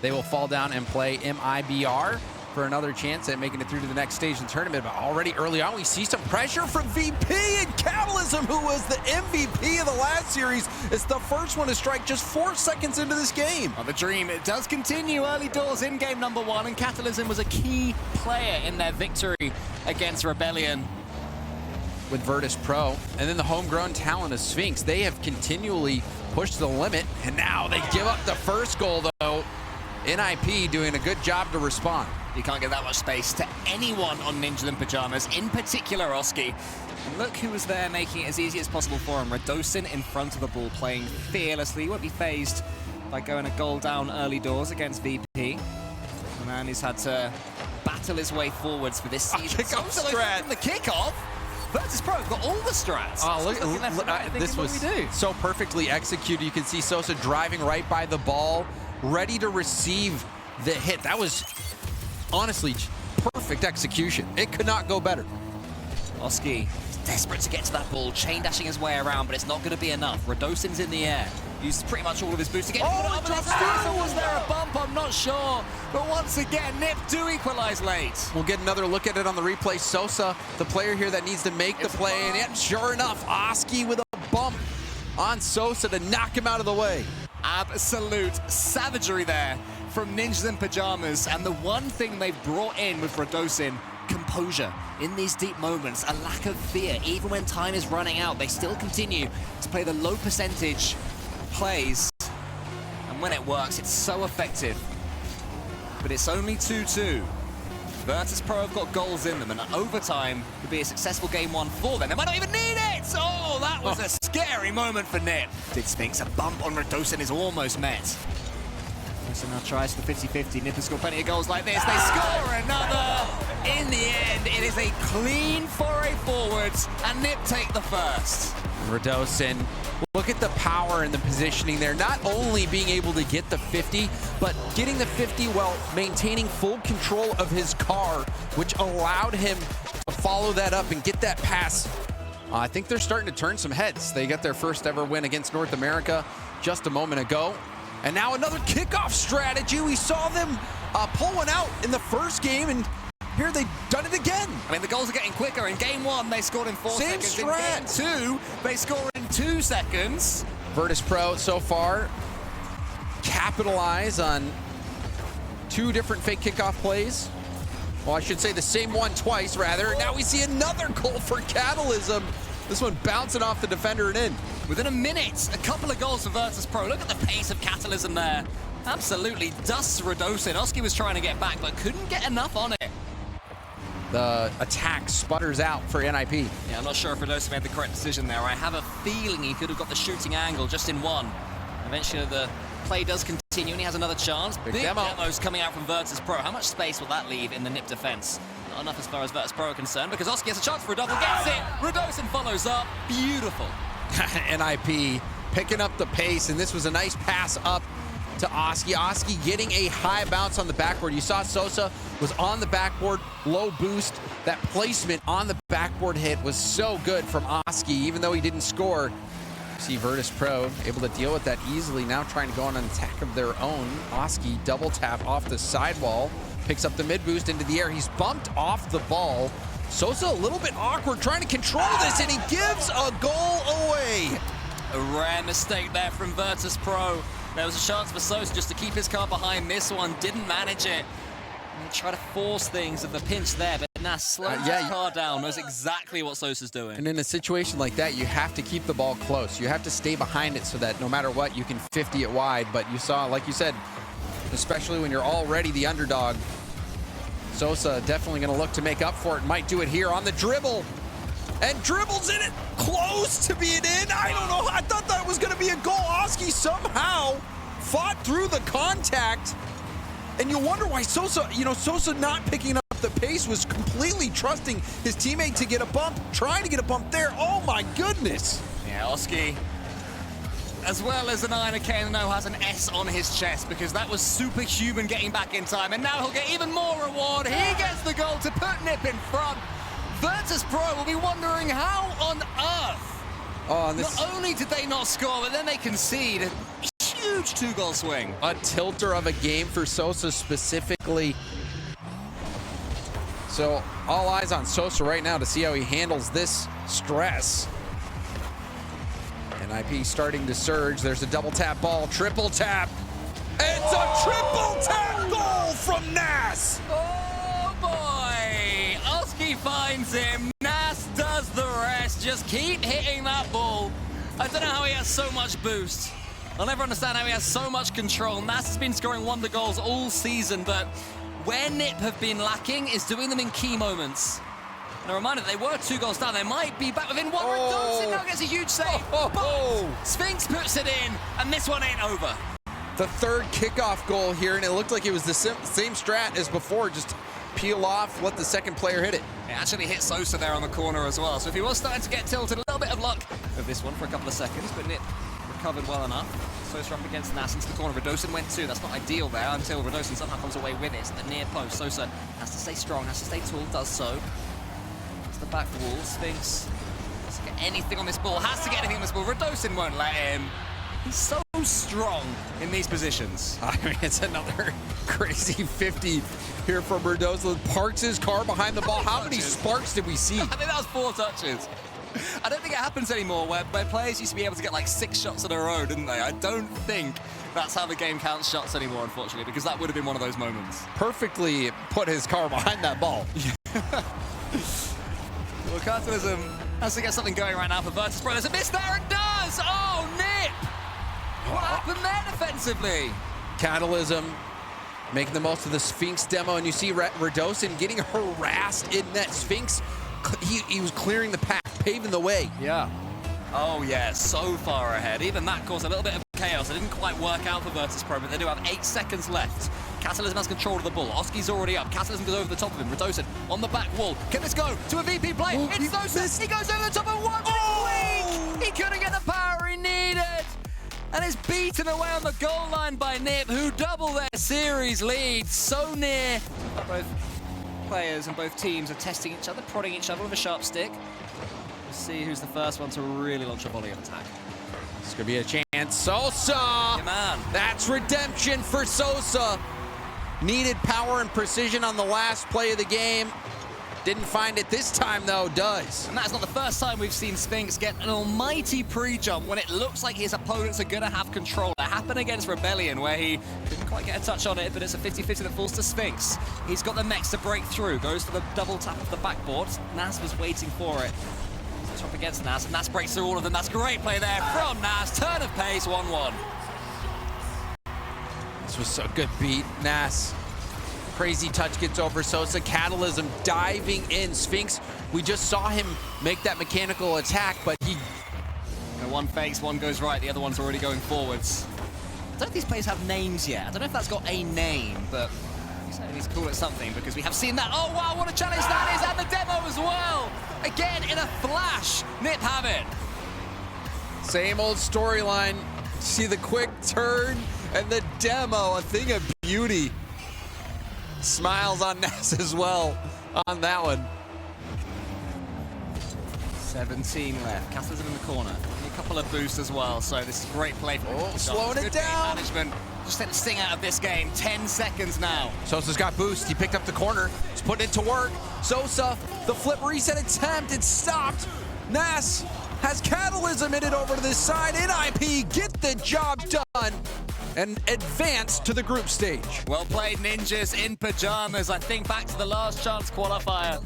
They will fall down and play MIBR for another chance at making it through to the next stage in the tournament. But already early on, we see some pressure from VP and Catalysm, who was the MVP of the last series. It's the first one to strike just 4 seconds into this game. Well, the dream, it does continue early doors in game number 1, and Catalysm was a key player in their victory against Rebellion. With Virtus.pro, and then the homegrown talent of Sphinx, they have continually pushed the limit, and now they give up the first goal, though. NIP doing a good job to respond. You can't give that much space to anyone on Ninja and Pyjamas, in particular Oski. And look who was there making it as easy as possible for him. Radosin in front of the ball, playing fearlessly. He won't be phased by going a goal down early doors against VP. The man who's had to battle his way forwards for this season. Kickoff strat. The kickoff. Virtus.pro got all the strats. Oh, look, this was so perfectly executed. You can see Sosa driving right by the ball, ready to receive the hit. That was honestly perfect execution. It could not go better. Oski is desperate to get to that ball, chain dashing his way around, but it's not going to be enough. Radosin's in the air. Used pretty much all of his boost to get was there a bump? I'm not sure. But once again, NiP do equalize late. We'll get another look at it on the replay. Sosa, the player here that needs to make the play. And yet, sure enough, Oski with a bump on Sosa to knock him out of the way. Absolute savagery there from Ninjas and Pyjamas. And the one thing they've brought in with Radosin, composure in these deep moments, a lack of fear. Even when time is running out, they still continue to play the low percentage plays, and when it works, it's so effective. But it's only 2-2. Virtus.pro have got goals in them, and overtime would be a successful game 1 for them. They might not even need it! Oh, that was a scary moment for NiP. Did Sphinx, a bump on Radosin is almost met. So now tries for 50-50. NiP has scored plenty of goals like this. They score another. In the end, it is a clean foray forwards, and NiP take the first. Radosin, look at the power and the positioning there. Not only being able to get the 50, but getting the 50 while maintaining full control of his car, which allowed him to follow that up and get that pass. I think they're starting to turn some heads. They got their first ever win against North America just a moment ago. And now another kickoff strategy. We saw them pull one out in the first game, and here they've done it again. I mean, the goals are getting quicker. In game 1, they scored in 4 Same seconds. strat. In game 2, they score in 2 seconds. Virtus.pro so far capitalize on 2 different fake kickoff plays. Well, I should say the same one twice, rather. Now we see another goal for Catalysm. This one bouncing off the defender and in. Within a minute, a couple of goals for Virtus.pro. Look at the pace of Catalysm there. Absolutely dusts Radosin. Oski was trying to get back, but couldn't get enough on it. The attack sputters out for NIP. Yeah, I'm not sure if Radosin made the correct decision there. I have a feeling he could have got the shooting angle just in one. Eventually, the play does continue, and he has another chance. Big demos coming out from Virtus.pro. How much space will that leave in the NiP defense? Not enough as far as Virtus.pro are concerned, because Oski has a chance for a double, gets it! Radosin follows up. Beautiful. NIP picking up the pace, and this was a nice pass up to Oski. Oski getting a high bounce on the backboard. You saw Sosa was on the backboard, low boost. That placement on the backboard hit was so good from Oski, even though he didn't score. See Virtus.pro able to deal with that easily, now trying to go on an attack of their own. Oski double tap off the sidewall, picks up the mid boost into the air. He's bumped off the ball. Sosa a little bit awkward trying to control this, and he gives a goal away. A rare mistake there from Virtus.pro. There was a chance for Sosa just to keep his car behind this one, didn't manage it. And try to force things at the pinch there, but now slows his car down, knows exactly what Sosa's doing. And in a situation like that, you have to keep the ball close. You have to stay behind it so that no matter what, you can 50 it wide. But you saw, like you said, especially when you're already the underdog, Sosa definitely going to look to make up for it. Might do it here on the dribble. And dribbles in it, close to being in. I don't know, I thought that was going to be a goal. Oski somehow fought through the contact. And you wonder why Sosa, Sosa not picking up the pace, was completely trusting his teammate to get a bump, trying to get a bump there. Oh my goodness. Yeah, Oski, as well as an Inakano, has an S on his chest, because that was superhuman getting back in time. And now he'll get even more reward. He gets the goal to put NiP in front. Virtus.pro will be wondering how on earth. Not only did they not score, but then they concede a huge 2-goal swing. A tilter of a game for Sosa specifically. So all eyes on Sosa right now to see how he handles this stress. NIP starting to surge. There's a double tap ball, triple tap. It's a triple tap goal from Nas. Oh boy! Oski finds him. Nas does the rest. Just keep hitting that ball. I don't know how he has so much boost. I'll never understand how he has so much control. Nas has been scoring wonder goals all season, but where NIP have been lacking is doing them in key moments. And a reminder, they were 2 goals down. They might be back within one. Redonson now gets a huge save. But Sphinx puts it in, and this one ain't over. The third kickoff goal here, and it looked like it was the same strat as before. Just peel off, let the second player hit it. It actually hit Sosa there on the corner as well. So if he was starting to get tilted, a little bit of luck with this one for a couple of seconds, but NIP recovered well enough. Sosa up against Nas into the corner. Redonson went too. That's not ideal there until Redonson somehow comes away with it. The near post. Sosa has to stay strong, has to stay tall, does so. It's the back wall. Sphinx has to get anything on this ball. Has to get anything on this ball. Redonson won't let him. He's so strong in these positions. I mean, it's another crazy 50 here from Redonson. Parks his car behind the ball. How many sparks did we see? I think that was 4 touches. I don't think it happens anymore where players used to be able to get like 6 shots in a row, didn't they? I don't think that's how the game counts shots anymore, unfortunately, because that would have been one of those moments. Perfectly put his car behind that ball. Well, Catalysm has to get something going right now for Virtus.pro. There's a miss there, and does! Oh, NIP! What happened there defensively? Catalysm making the most of the Sphinx demo, and you see Redonson getting harassed in that Sphinx. He was clearing the path, paving the way. Yeah. Oh yeah, so far ahead. Even that caused a little bit of chaos. It didn't quite work out for Virtus.pro, but they do have 8 seconds left. Catalysm has control of the ball. Oski's already up. Catalysm goes over the top of him. Redonson on the back wall. Can this go to a VP play? Oh, It's Sosa. He goes over the top of one. Oh! He couldn't get the power he needed. And is beaten away on the goal line by NIP, who double their series lead. So near. Both players and both teams are testing each other, prodding each other with a sharp stick. We'll see who's the first one to really launch a volley of attack. This could be a chance. Sosa! Yeah, man. That's redemption for Sosa. Needed power and precision on the last play of the game. Didn't find it this time, though. Does. And that's not the first time we've seen Sphinx get an almighty pre-jump when it looks like his opponents are going to have control. It happened against Rebellion, where he didn't quite get a touch on it, but it's a 50-50 that falls to Sphinx. He's got the mechs to break through. Goes for the double tap of the backboard. Nas was waiting for it. So up against Nas, and Nas breaks through all of them. That's great play there from Nas. Turn of pace, 1-1. This was so good beat. Nas. Crazy touch gets over Sosa. Catalysm diving in. Sphinx, we just saw him make that mechanical attack, but he... And one fakes, one goes right, the other one's already going forwards. I don't know if these players have names yet. I don't know if that's got a name, but we certainly need to call it something because we have seen that. Oh wow, what a challenge that is, and the demo as well. Again, in a flash, NIP have it. Same old storyline. See the quick turn and the demo, a thing of beauty. Smiles on Nas as well on that one. 17 left. Catalysm in the corner. A couple of boosts as well, so this is great play for slowing it good down. Game management. Just take the sting out of this game. 10 seconds now. Sosa's got boost. He picked up the corner. He's putting it to work. Sosa, the flip reset attempt. It stopped. Nas has Catalysm in it over to this side. NIP get the job done and advance to the group stage. Well played, Ninjas in pajamas. I think back to the last chance qualifier.